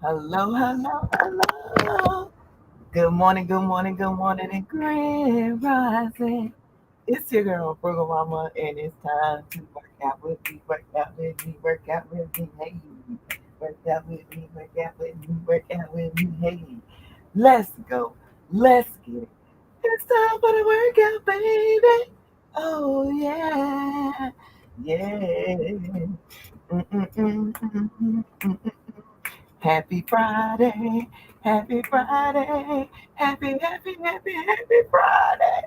Hello, hello, hello. Good morning, and grand rising. It's your girl, Frugal Mama, and it's time to work out with me, work out with me, work out with me, hey. Work out with me, work out with me, work out with me, hey. Let's go, let's get it. It's time for the workout, baby. Oh, yeah, yeah. Mm-mm-mm-mm-mm-mm. Happy Friday, happy Friday, happy Friday.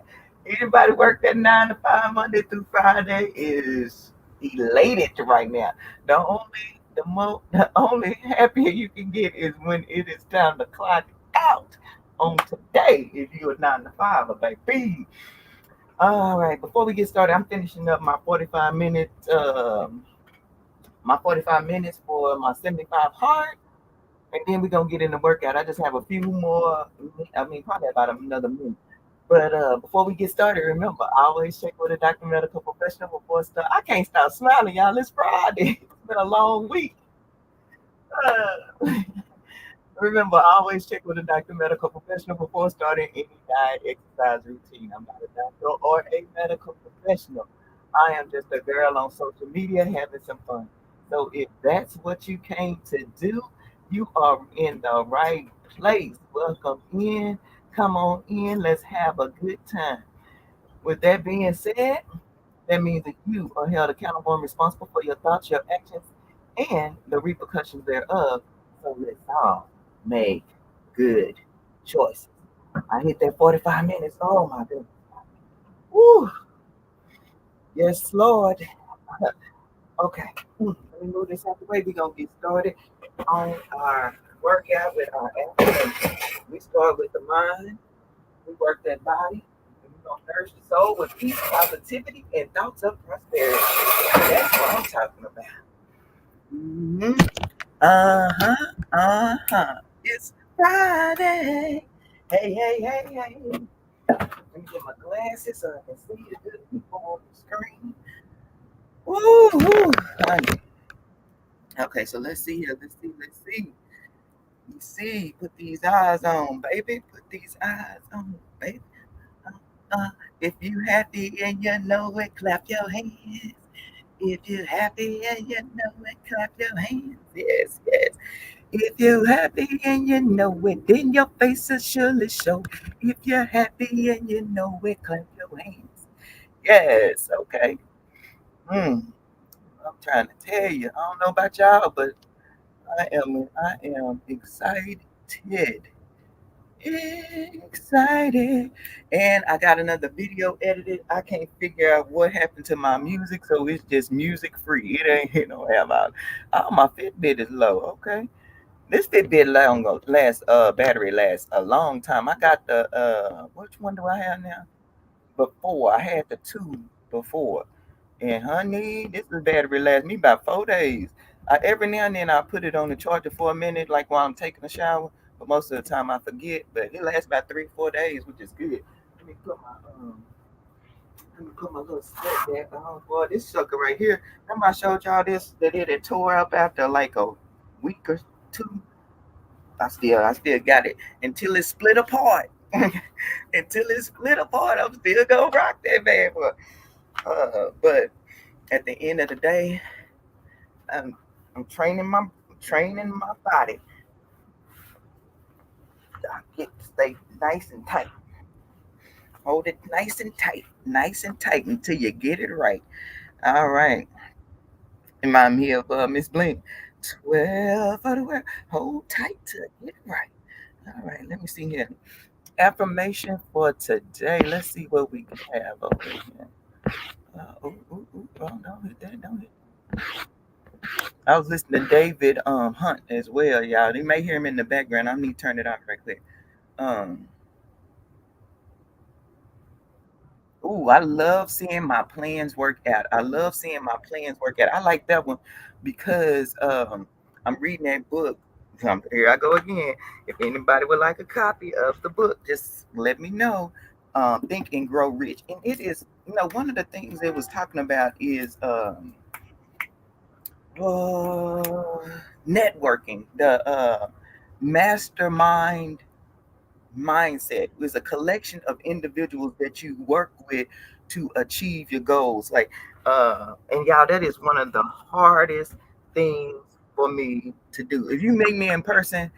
Anybody work that 9 to 5 Monday through Friday is elated right now. The only happier you can get is when it is time to clock out on today if you're a 9 to 5, baby. All right, before we get started, I'm finishing up my 45 minutes for my 75 hard, and then we're gonna get in the workout. I just have a few more. I mean, probably about another minute. But before we get started, remember, I always check with a doctor, medical professional before start. I can't stop smiling, y'all. It's Friday. It's been a long week. Uh, remember, I always check with a doctor, medical professional before starting any diet, exercise routine. I'm not a doctor or a medical professional. I am just a girl on social media having some fun. So if that's what you came to do, you are in the right place. Welcome in. Come on in. Let's have a good time. With that being said, that means that you are held accountable and responsible for your thoughts, your actions, and the repercussions thereof. So let's all make good choices. I hit that 45 minutes. Oh my goodness. Woo. Yes, Lord. Okay. Let me move this out the way. We're going to get started on our workout with our affirmations. We start with the mind. We work that body. And we're going to nourish the soul with peace, positivity, and thoughts of prosperity. That's what I'm talking about. Mm-hmm. Uh-huh. Uh-huh. It's Friday. Hey, hey, hey, hey. Let me get my glasses so I can see the good people on the screen. Woo, woo, honey. Okay, so let's see here. Let's see. You see, put these eyes on, baby. Put these eyes on, baby. If you happy and you know it, clap your hands. If you're happy and you know it, clap your hands. Yes, yes. If you're happy and you know it, then your face will surely show. If you're happy and you know it, clap your hands. Yes, okay. Hmm. I'm trying to tell you. I don't know about y'all, but I am excited. Excited. And I got another video edited. I can't figure out what happened to my music, so it's just music free. It ain't it don't have out. Oh, my Fitbit is low. Okay. This Fitbit long last battery lasts a long time. I got the which one do I have now? Before I had the two before. And honey, this is battery lasts me about 4 days. Every now and then I put it on the charger for a minute, like while I'm taking a shower. But most of the time I forget. But it lasts about 3, 4 days, which is good. Let me put my let me put my little sled back on. Boy, this sucker right here. Remember I showed y'all this that it had tore up after like a week or two. I still got it until it split apart. Until it split apart, I'm still gonna rock that bad boy. But at the end of the day, I'm, I'm training my body to get stay nice and tight. Hold it nice and tight until you get it right. All right. Remind me of Miss Blink. 12 for the world. Hold tight to get it right. All right. Let me see here. Affirmation for today. Let's see what we have over here. Oh, don't hit that. Don't hit. I was listening to David Hunt as well, y'all. You may hear him in the background. I need to turn it off right quick. Um, I love seeing my plans work out. I love seeing my plans work out. I like that one because I'm reading that book. Here I go again. If anybody would like a copy of the book, just let me know. Think and Grow Rich. And it is, one of the things it was talking about is uh, networking. The mastermind mindset. It's a collection of individuals that you work with to achieve your goals. Like, and y'all, that is one of the hardest things for me to do. If you meet me in person,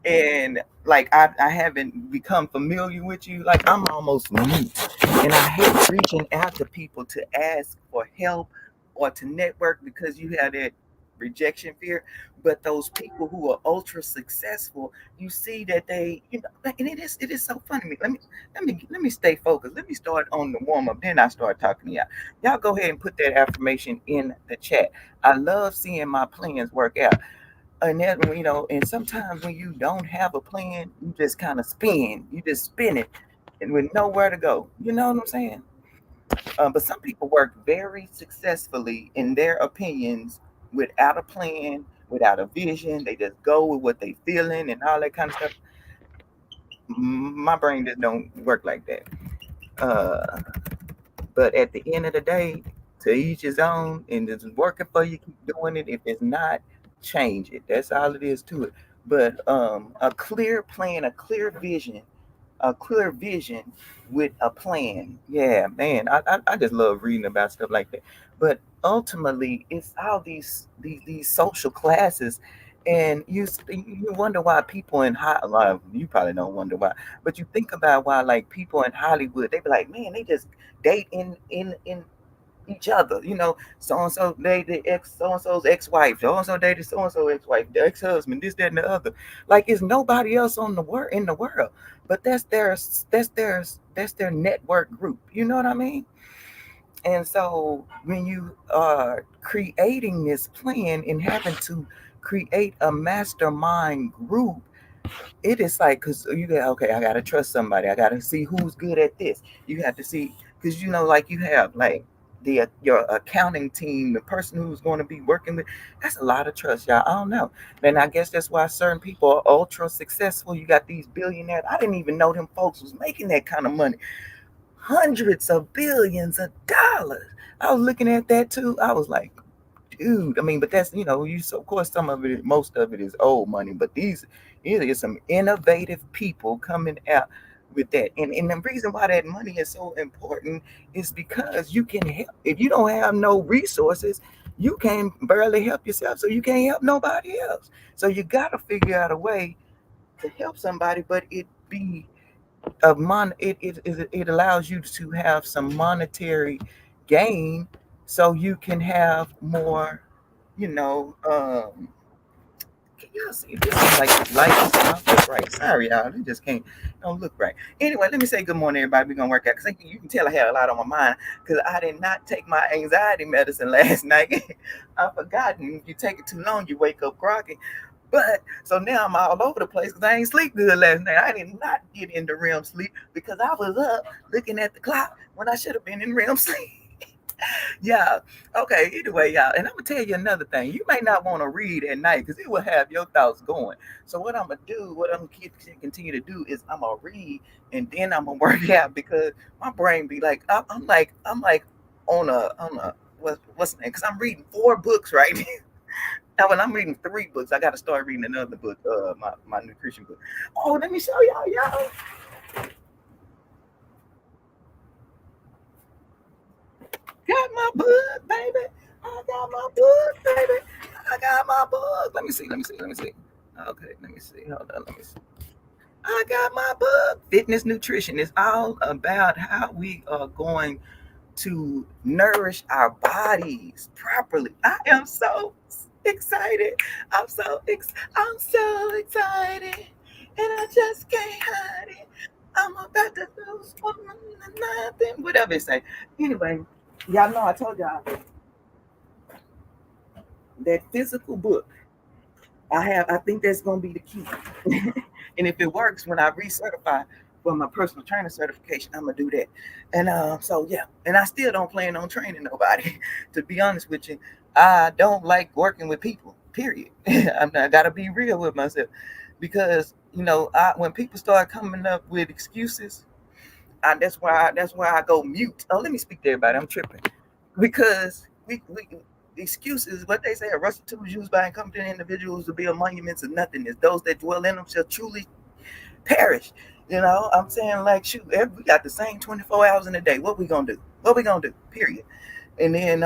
and like I haven't become familiar with you, like I'm almost mute, and I hate reaching out to people to ask for help or to network because you have that rejection fear. But those people who are ultra successful, you see that they, and it is so funny. Let me stay focused. Let me start on the warm up, then I start talking to y'all. Y'all go ahead and put that affirmation in the chat. I love seeing my plans work out. And that, and sometimes when you don't have a plan, you just kind of spin. You just spin it and with nowhere to go. You know what I'm saying? But some people work very successfully in their opinions without a plan, without a vision. They just go with what they feeling and all that kind of stuff. My brain just don't work like that. Uh, but at the end of the day, to each his own, and if it's working for you, keep doing it. If it's not, change it. That's all it is to it. But a clear plan, a clear vision with a plan. Yeah, man, I just love reading about stuff like that. But ultimately, it's all these social classes, and you wonder why people in high. Well, you probably don't wonder why, but you think about why like people in Hollywood, they be like, man, they just date in each other. So and so dated ex so and so's ex-wife, so and so dated so and so ex-wife, the ex-husband, this, that, and the other. Like it's nobody else on the world in the world, but that's their network group. You know what I mean? And so when you are creating this plan and having to create a mastermind group, it is like, because you get, okay, I gotta trust somebody, I gotta see who's good at this. You have to see, because like you have like your accounting team, the person who's going to be working with, that's a lot of trust, y'all. I don't know. And I guess that's why certain people are ultra successful. You got these billionaires, I didn't even know them folks was making that kind of money, hundreds of billions of dollars. I was looking at that too. I was like, dude. I mean, but that's, of course, most of it is old money, but these is some innovative people coming out with that. And the reason why that money is so important is because you can help. If you don't have no resources, you can barely help yourself, so you can't help nobody else. So you got to figure out a way to help somebody, but it allows you to have some monetary gain, so you can have more, you know can y'all see this is like this light is not look right. Sorry, y'all, it just can't don't look right. Anyway, let me say good morning, everybody. We're gonna work out, because you can tell I had a lot on my mind, because I did not take my anxiety medicine last night. I forgot, and if you take it too long, you wake up groggy. But so now I'm all over the place because I ain't sleep good last night. I did not get into REM sleep because I was up looking at the clock when I should have been in REM sleep. Yeah. Okay. Anyway, y'all, and I'm gonna tell you another thing. You may not want to read at night because it will have your thoughts going. So what I'm gonna continue to do is I'm gonna read and then I'm gonna work out, because my brain be like, I'm like on a what's the name? Because I'm reading 4 books right now. Now, when I'm reading 3 books, I got to start reading another book, my nutrition book. Oh, let me show y'all. Got my book, baby. I got my book, baby. I got my book. Let me see. Okay, let me see. Hold on, let me see. I got my book. Fitness Nutrition is all about how we are going to nourish our bodies properly. I am so excited. I'm so excited, and I just can't hide it. I'm about to lose nothing. Whatever it say. Anyway, y'all know I told y'all that physical book I think that's gonna be the key. And if it works, when I recertify for my personal trainer certification, I'm gonna do that. And so yeah, and I still don't plan on training nobody. To be honest with you, I don't like working with people. Period. I gotta be real with myself, because when people start coming up with excuses, that's why I go mute. Oh, let me speak to everybody. I'm tripping because we excuses, what they say, a rusty tool is used by incompetent individuals to build monuments of nothingness. Those that dwell in them shall truly perish. I'm saying, like, shoot, we got the same 24 hours in a day. What we gonna do? What we gonna do? Period. And then,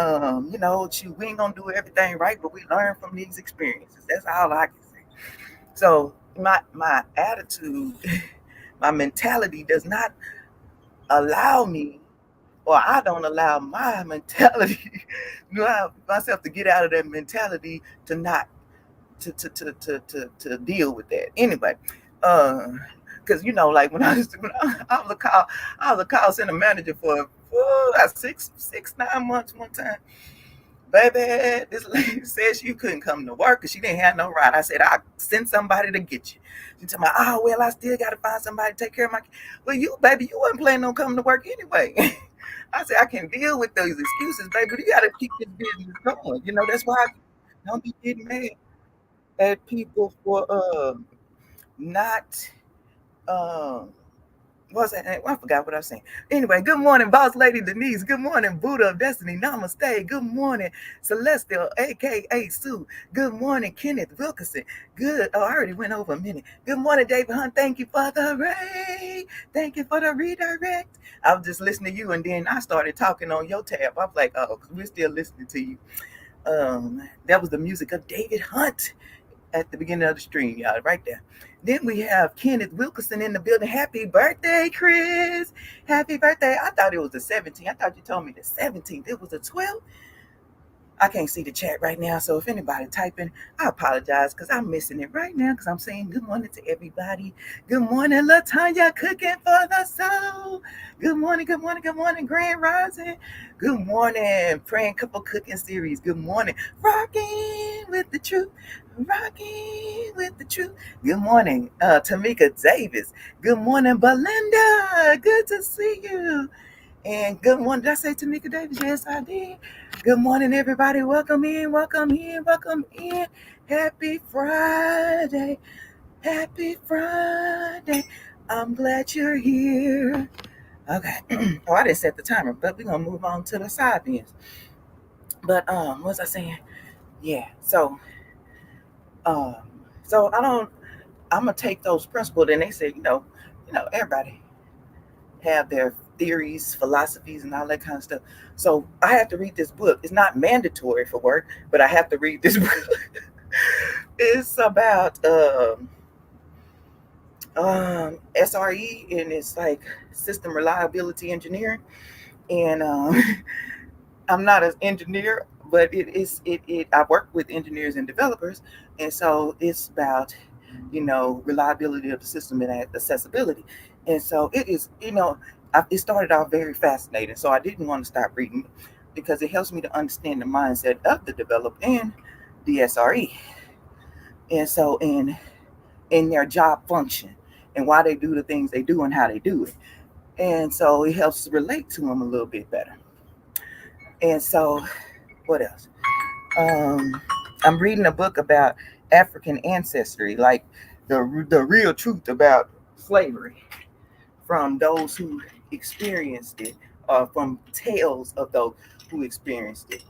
shoot, we ain't gonna do everything right, but we learn from these experiences. That's all I can say. So my attitude, my mentality does not allow me, or I don't allow my mentality, myself to get out of that mentality to not to deal with that. Anyway, because like when I was a call center manager for 9 months one time. Baby, this lady said she couldn't come to work because she didn't have no ride. I said, I'll send somebody to get you. She told me, oh, well, I still got to find somebody to take care of my kids. Well, baby, you wasn't planning on coming to work anyway. I said, I can deal with those excuses, baby, but you got to keep this business going. That's why I don't be getting mad at people for not I forgot what I was saying. Anyway, good morning, Boss Lady Denise. Good morning, Buddha of Destiny. Namaste. Good morning, Celestial, aka Sue. Good morning, Kenneth Wilkerson. Good. Oh, I already went over a minute. Good morning, David Hunt. Thank you for the raid. Thank you for the redirect. I was just listening to you, and then I started talking on your tab. I was like, oh, because we're still listening to you. That was the music of David Hunt at the beginning of the stream, y'all, right there. Then we have Kenneth Wilkerson in the building. Happy birthday, Chris. Happy birthday. I thought it was the 17th. I thought you told me the 17th. It was the 12th. I can't see the chat right now, so if anybody typing, I apologize because I'm missing it right now because I'm saying good morning to everybody. Good morning, LaTanya, cooking for the soul. Good morning, good morning, good morning, Grand Rising. Good morning, Praying Couple Cooking Series. Good morning, Rocking with the Truth. Rocking with the Truth. Good morning, Tamika Davis. Good morning, Belinda. Good to see you. And good morning. Did I say Tamika Davis? Yes, I did. Good morning, everybody. Welcome in, welcome in, welcome in. Happy Friday. Happy Friday. I'm glad you're here. Okay. Oh, I didn't set the timer, but we're gonna move on to the side bins. But what was I saying? Yeah. So I'm gonna take those principles, and they said, everybody have their theories, philosophies, and all that kind of stuff. So I have to read this book. It's not mandatory for work, but I have to read this book. It's about SRE, and it's like system reliability engineering. And I'm not an engineer, but I work with engineers and developers, and so it's about reliability of the system and accessibility. And so it is, it started off very fascinating. So I didn't want to stop reading because it helps me to understand the mindset of the developer and the SRE. And so in their job function and why they do the things they do and how they do it. And so it helps relate to them a little bit better. And so what else? I'm reading a book about African ancestry, like the real truth about slavery from those who experienced it, from tales of those who experienced it.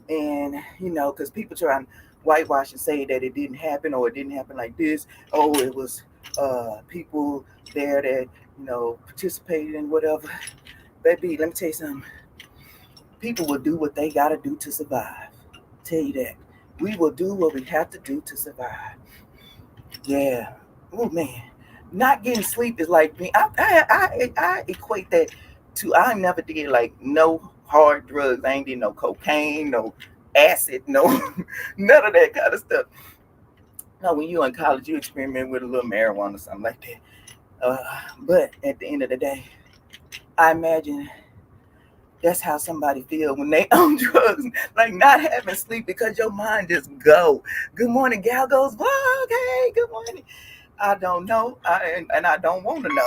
And because people try and whitewash and say that it didn't happen or it didn't happen like this. Oh, it was people there that participated in whatever. Baby, let me tell you something. People will do what they gotta do to survive. Tell you that. We will do what we have to do to survive. Yeah. Oh man. Not getting sleep is like me. I equate that to I never did like no hard drugs. I ain't did no cocaine, no acid, no none of that kind of stuff. No, when you're in college, you experiment with a little marijuana or something like that. But at the end of the day, I imagine that's how somebody feel when they on drugs, like not having sleep because your mind just go. Good morning, gal goes vlog. Hey, good morning. I don't know, and I don't want to know.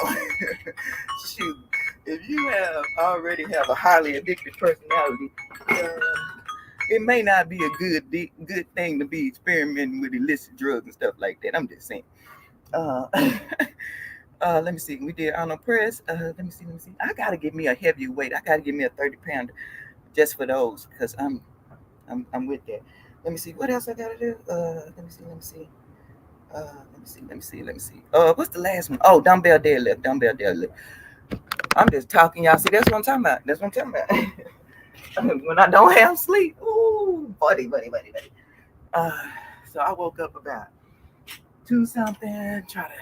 Shoot, if you already have a highly addictive personality, it may not be a good thing to be experimenting with illicit drugs and stuff like that. I'm just saying. Let me see. We did Arnold Press. Let me see. I gotta give me a heavy weight. I gotta give me a 30-pounder. just for those, because I'm with that. Let me see what else I gotta do. Let me see. Let me see. What's the last one? Oh, dumbbell deadlift. Dumbbell deadlift. I'm just talking, y'all. See, that's what I'm talking about. That's what I'm talking about. When I don't have sleep. Ooh, buddy. Uh, so I woke up about two something, try to,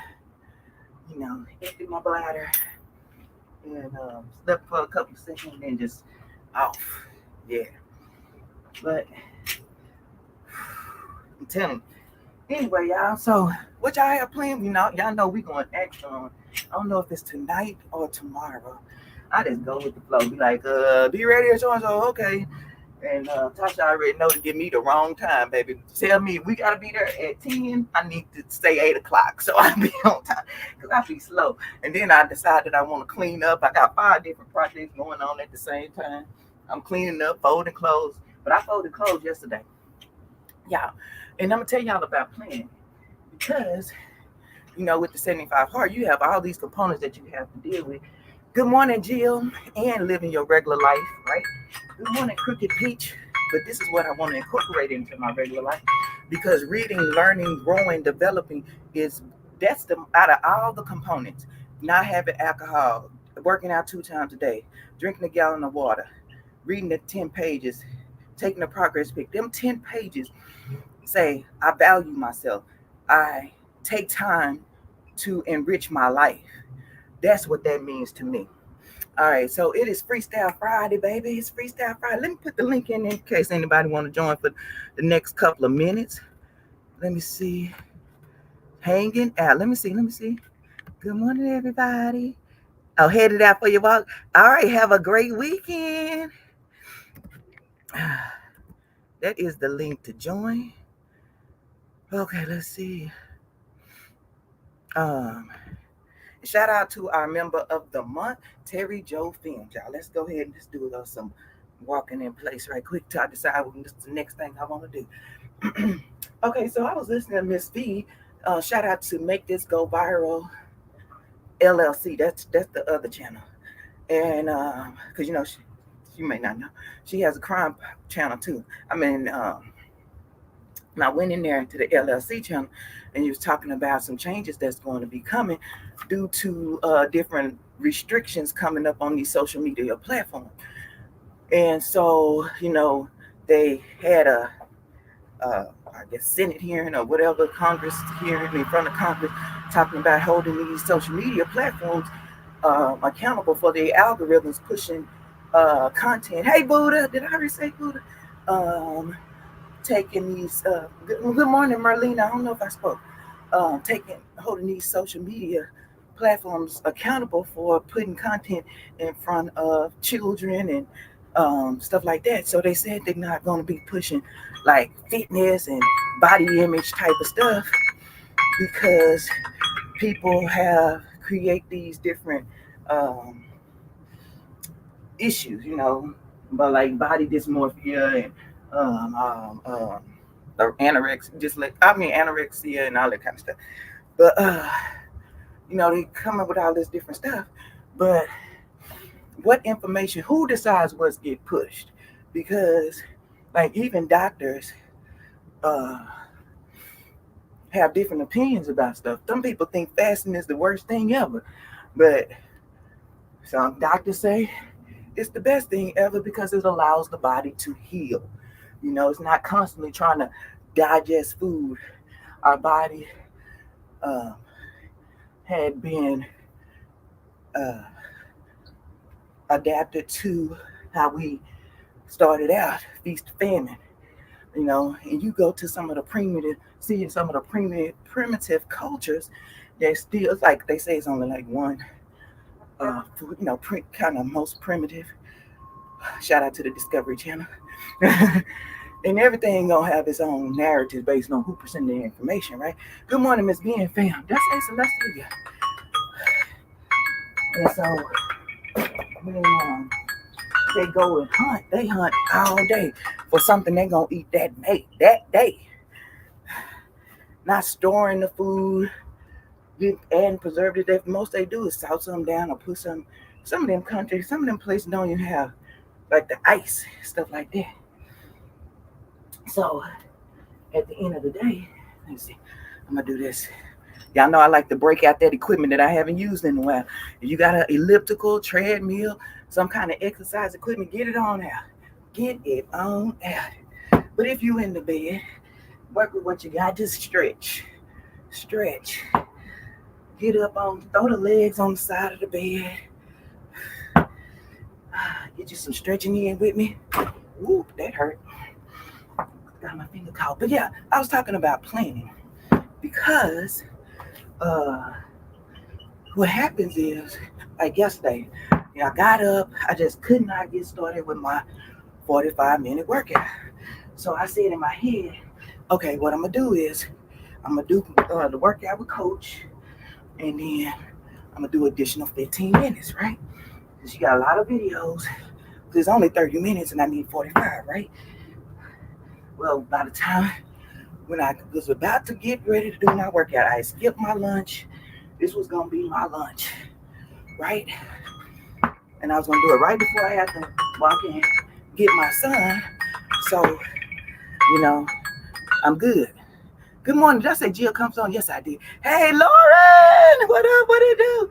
empty my bladder, and slept for a couple of seconds, and then just off. Yeah, but I'm telling you. Anyway, y'all. So what y'all have planned? Y'all know we going extra on. I don't know if it's tonight or tomorrow. I just go with the flow. Be like, be ready or so and so. Okay. And Tasha already know to give me the wrong time, baby. Tell me we gotta be there at 10. I need to stay 8 o'clock so I be on time because I be slow. And then I decided I want to clean up. I got 5 different projects going on at the same time. I'm cleaning up, folding clothes. But I folded clothes yesterday, y'all. And I'm gonna tell y'all about planning because with the 75 heart, you have all these components that you have to deal with. Good morning, Jill, and living your regular life, right? Good morning, Crooked Peach. But this is what I want to incorporate into my regular life because reading, learning, growing, developing that's the out of all the components. Not having alcohol, working out 2 times a day, drinking a gallon of water, reading the 10 pages, taking a progress pic. Them 10 pages say I value myself. I take time to enrich my life. That's what that means to me. All right, so it is Freestyle Friday, baby. It's Freestyle Friday. Let me put the link in case anybody want to join for the next couple of minutes. Let me see. Hanging out. Let me see. Good morning, everybody. Oh, headed out for your walk. All right, have a great weekend. That is the link to join. Okay, let's see. Um, Shout out to our member of the month, Terry Joe Films. Y'all, let's go ahead and just do some walking in place right quick till I decide what's the next thing I want to do. Okay, so I was listening to Miss V. Shout out to Make This Go Viral LLC. That's the other channel, and because she may not know, she has a crime channel too. I mean, and I went in there to the LLC channel, and he was talking about some changes that's going to be coming due to different restrictions coming up on these social media platforms. And so, they had I guess, Senate hearing or whatever, Congress hearing in front of Congress, talking about holding these social media platforms accountable for the algorithms pushing content. Hey, Buddha, did I already say Buddha? Taking these good morning, Marlena. I don't know if I spoke. Holding these social media platforms accountable for putting content in front of children and stuff like that. So they said they're not going to be pushing like fitness and body image type of stuff because people have create these different issues, but like body dysmorphia and anorexia, anorexia and all that kind of stuff. But they come up with all this different stuff. But what information? Who decides what's get pushed? Because like even doctors have different opinions about stuff. Some people think fasting is the worst thing ever, but some doctors say it's the best thing ever because it allows the body to heal. It's not constantly trying to digest food. Our body had been uh, adapted to how we started out, feast famine. And you go to some of the primitive cultures, there's still, it's like they say it's only like one, kind of most primitive. Shout out to the Discovery Channel. And everything gonna have its own narrative based on who presented the information, right? Good morning, Miss Being Fam. That's some nice to you. And so when they go and hunt, they hunt all day for something they gonna eat that day. Not storing the food, adding preservatives. Most they do is salt some down or put some of them countries, some of them places don't even have like the ice, stuff like that. So at the end of the day, let me see, I'm gonna do this. Y'all know I like to break out that equipment that I haven't used in a while. If you got an elliptical, treadmill, some kind of exercise equipment, get it on out. Get it on out. But if you in the bed, work with what you got. Just stretch. Stretch. Get up on, throw the legs on the side of the bed. Get you some stretching in with me. Whoop, that hurt. Got my finger caught. But yeah, I was talking about planning. Because what happens is, like yesterday, I got up, I just could not get started with my 45-minute workout. So I said in my head, okay, what I'm gonna do is I'm gonna do the workout with coach, and then I'm gonna do additional 15 minutes, right? Because you got a lot of videos. There's only 30 minutes and I need 45, right? Well, by the time when I was about to get ready to do my workout, I skipped my lunch. This was gonna be my lunch, right? And I was gonna do it right before I had to walk in, get my son. So, I'm good. Good morning. Did I say Jill comes on? Yes, I did. Hey, Lauren, what up? What it do?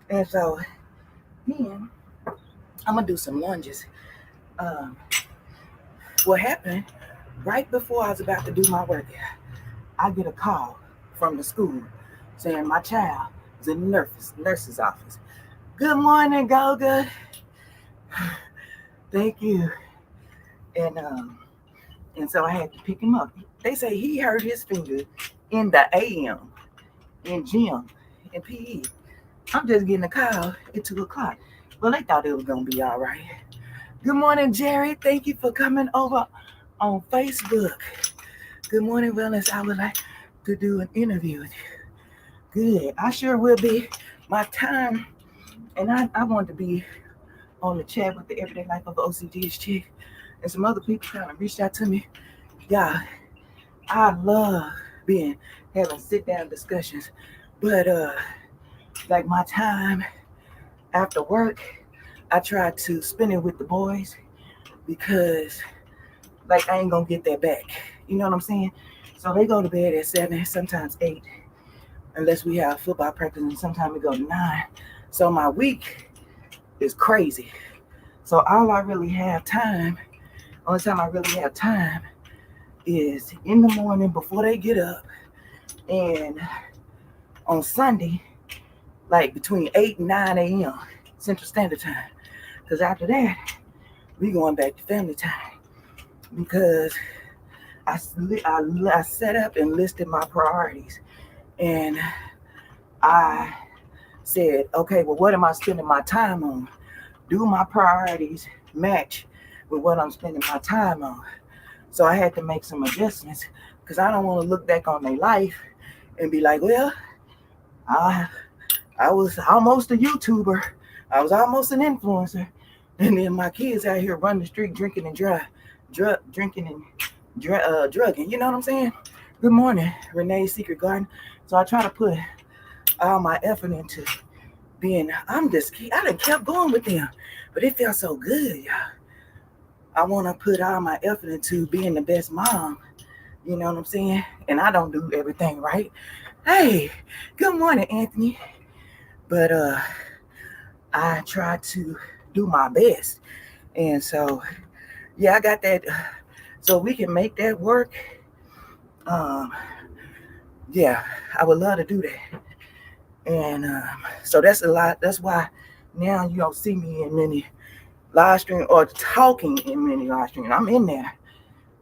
And so then I'm gonna do some lunges. What happened right before I was about to do my workout, I get a call from the school saying my child is in the nurse's office. Good morning, Goga. Thank you. And so I had to pick him up. They say he hurt his finger in the AM, in gym, in PE. I'm just getting a call at 2 o'clock. Well, they thought it was going to be all right. Good morning, Jerry. Thank you for coming over on Facebook. Good morning, Wellness. I would like to do an interview with you. Good. I sure will be. My time, and I want to be on the chat with the Everyday Life of OCD's chick. And some other people kind of reached out to me. Yeah, I love having sit-down discussions. But like my time after work, I try to spend it with the boys because like I ain't gonna get that back. You know what I'm saying? So they go to bed at 7, sometimes 8, unless we have football practice, and sometimes we go to 9. So my week is crazy. So only time I really have time is in the morning before they get up, and on Sunday, like between 8 and 9 a.m. Central Standard Time. Because after that, we going back to family time. Because I set up and listed my priorities. And I said, okay, well, what am I spending my time on? Do my priorities match with what I'm spending my time on? So I had to make some adjustments because I don't want to look back on their life and be like, well, I was almost a YouTuber. I was almost an influencer. And then my kids out here running the street drinking and drugging. You know what I'm saying? Good morning, Renee's Secret Garden. So I try to put all my effort into being, I done kept going with them, but it felt so good, y'all. I want to put all my effort into being the best mom. You know what I'm saying? And I don't do everything right. Hey, good morning, Anthony. But I try to do my best. And so, yeah, I got that. So we can make that work. Yeah, I would love to do that. And so that's a lot. That's why now you don't see me in many live stream or talking in many live streams. I'm in there,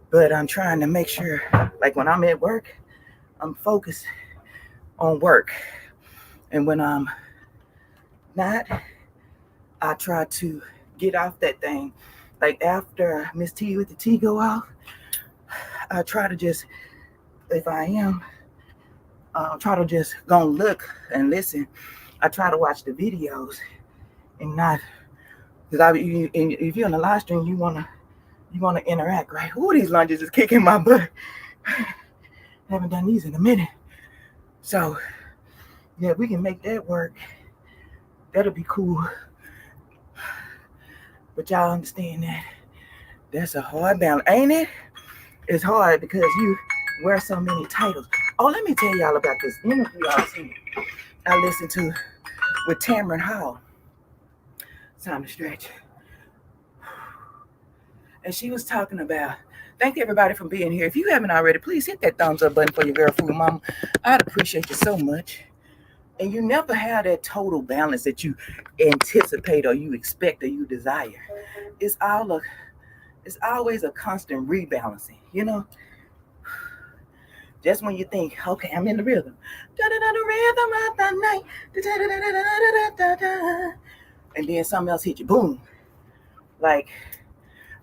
but I'm trying to make sure, like when I'm at work, I'm focused on work. And when I'm not, I try to get off that thing. Like after Miss T with the T go off, I try to just, if I am, try to just go and look and listen. I try to watch the videos and not, because if you're on the live stream, you wanna interact, right? Ooh, these lunges is kicking my butt. Haven't done these in a minute. So yeah, we can make that work. That'll be cool. But y'all understand that that's a hard balance, ain't it? It's hard because you wear so many titles. Oh, let me tell y'all about this interview I listened to with Tamron Hall. Time to stretch. And she was talking about, thank everybody for being here. If you haven't already, please hit that thumbs up button for your girl Food Mama. I'd appreciate you so much. And you never have that total balance that you anticipate or you expect or you desire. It's all a it's always a constant rebalancing, you know? Just when you think, okay, I'm in the rhythm. Da-da-da, the rhythm of the night. Da-da-da-da-da-da-da-da. And then something else hit you. Boom. Like,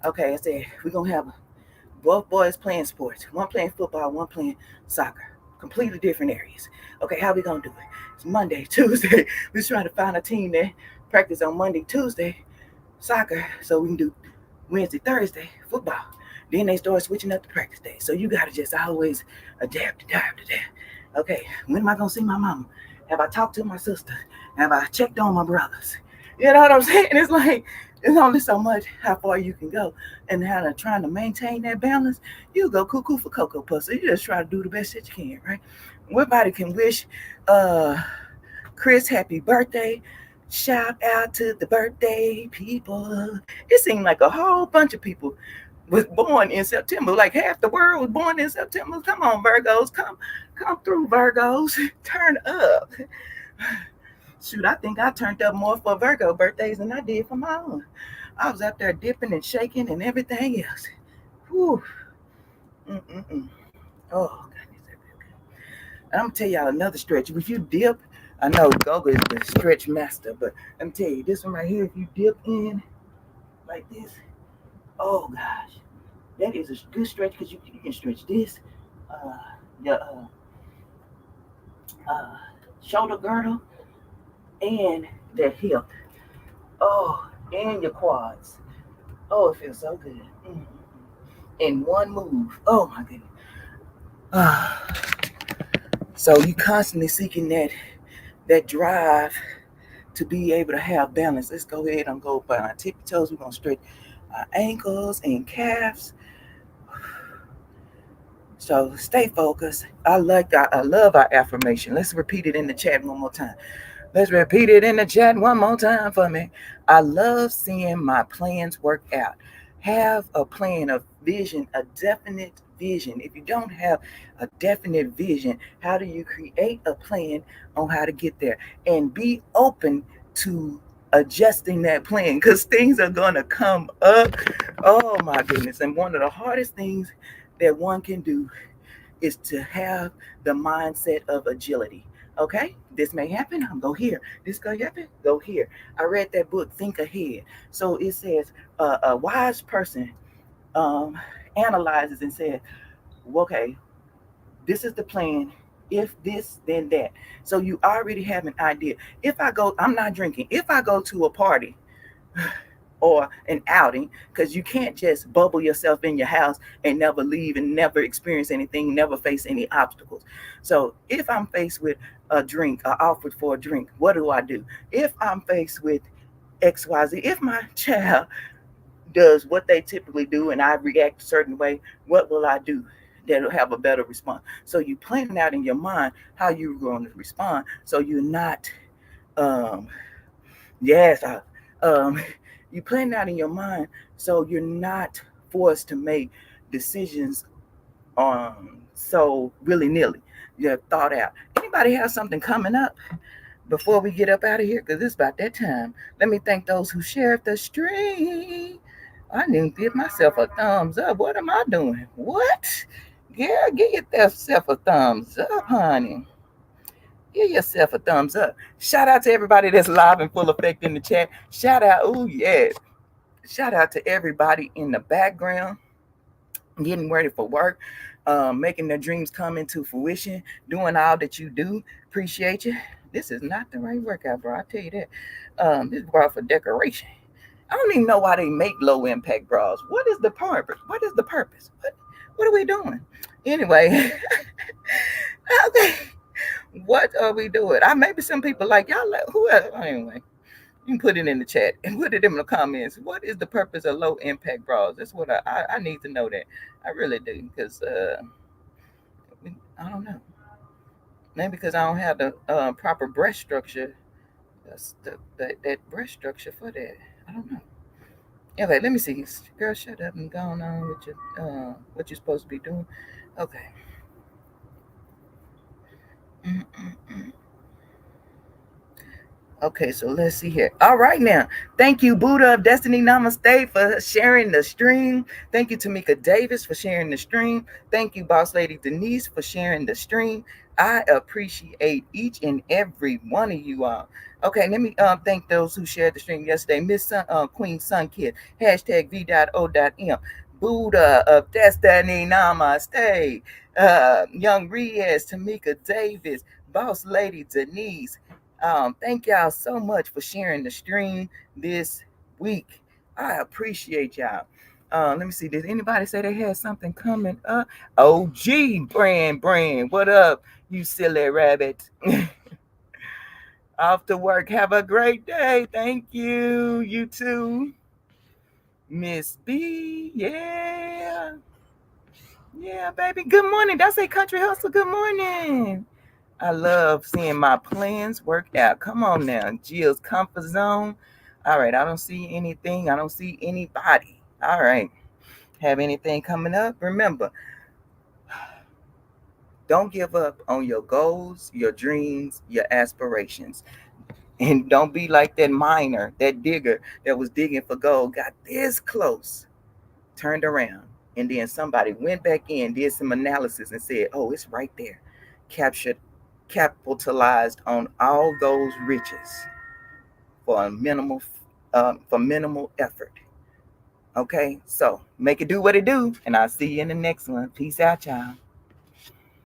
okay, I said, we're going to have both boys playing sports. One playing football, one playing soccer. Completely different areas. Okay, how we going to do it? It's Monday, Tuesday. We're trying to find a team that practice on Monday, Tuesday, soccer, so we can do Wednesday, Thursday, football. Then they start switching up the practice days. So you got to just always adapt. Okay, when am I going to see my mama? Have I talked to my sister? Have I checked on my brothers? You know what I'm saying? It's like, it's only so much how far you can go. And how to trying to maintain that balance, you go cuckoo for Cocoa Pussy. You just try to do the best that you can, right? Everybody can wish uh Chris happy birthday. Shout out to the birthday people. It seemed like a whole bunch of people was born in September. Like half the world was born in September. Come on, Virgos. Come through, Virgos. Turn up. Shoot, I think I turned up more for Virgo birthdays than I did for my own. I was out there dipping and shaking and everything else. Whew. Mm-mm-mm. Oh, goodness. I'm going to tell y'all another stretch. If you dip, I know Goga is the stretch master, but let me tell you, this one right here, if you dip in like this, oh gosh, that is a good stretch because you can stretch this, the uh, shoulder girdle, and the hip. Oh, and your quads. Oh, it feels so good. In one move. Oh my goodness. So you constantly seeking that drive to be able to have balance. Let's go ahead and go by our tippy toes. We're gonna stretch our ankles and calves. So stay focused. I love our affirmation. Let's repeat it in the chat one more time. Let's repeat it in the chat one more time for me. I love seeing my plans work out. Have a plan, a vision, a definite vision. If you don't have a definite vision, how do you create a plan on how to get there? And be open to adjusting that plan because things are going to come up. Oh my goodness. And one of the hardest things that one can do is to have the mindset of agility. Okay, this may happen. I'm go here. This going happen. Go here. I read that book, Think Ahead. So it says a wise person um, analyzes and says, well, okay, this is the plan. If this, then that. So you already have an idea. If I go, I'm not drinking. If I go to a party or an outing, because you can't just bubble yourself in your house and never leave and never experience anything, never face any obstacles. So if I'm faced with a drink, offered for a drink, what do? If I'm faced with XYZ, if my child does what they typically do and I react a certain way, what will I do that'll have a better response? So you plan it out in your mind how you're going to respond so you're not um yes, you plan out in your mind so you're not forced to make decisions so willy-nilly. You're thought out. Anybody have something coming up before we get up out of here? Because it's about that time. Let me thank those who shared the stream. I didn't give myself a thumbs up. What am I doing? What? Yeah, give yourself a thumbs up, honey. Give yourself a thumbs up. Shout out to everybody that's live and full effect in the chat. Shout out, oh yes. Shout out to everybody in the background getting ready for work, making their dreams come into fruition, doing all that you do. Appreciate you. This is not the right workout, bro. I tell you that. This is brought for decoration. I don't even know why they make low impact bras. What is the purpose? What is the purpose? What are we doing? Anyway, okay. What are we doing? Maybe some people like y'all. Who else? Anyway, You can put it in the chat and put it in the comments. What is the purpose of low impact bras? That's what I need to know that. I really do because I don't know. Maybe because I don't have the proper breast structure. That's that breast structure for that. I don't know. Okay, let me see. Girl, shut up and go on with your what you're supposed to be doing. Okay. Mm-mm-mm. Okay, so let's see here. All right, now. Thank you, Buddha of Destiny Namaste, for sharing the stream. Thank you, Tamika Davis, for sharing the stream. Thank you, Boss Lady Denise, for sharing the stream. I appreciate each and every one of you all. Okay, let me thank those who shared the stream yesterday. Miss Queen Sun Kid, hashtag V.O.M. Buddha of Destiny Namaste. Young Riaz, Tamika Davis, Boss Lady Denise. Thank y'all so much for sharing the stream this week. I appreciate y'all. Let me see. Did anybody say they had something coming up? OG brand. What up, you silly rabbit? Off to work. Have a great day. Thank you. You too. Miss B. Yeah. Yeah, baby. Good morning. That's a country hustle. Good morning. I love seeing my plans work out. Come on now, Jill's comfort zone. All right, I don't see anything. I don't see anybody. All right, have anything coming up? Remember, don't give up on your goals, your dreams, your aspirations. And don't be like that miner, that digger that was digging for gold, got this close, turned around, and then somebody went back in, did some analysis, and said, "Oh, it's right there." Captured, capitalized on all those riches for a minimal effort. Okay, so make it do what it do, and I'll see you in the next one. Peace out, y'all.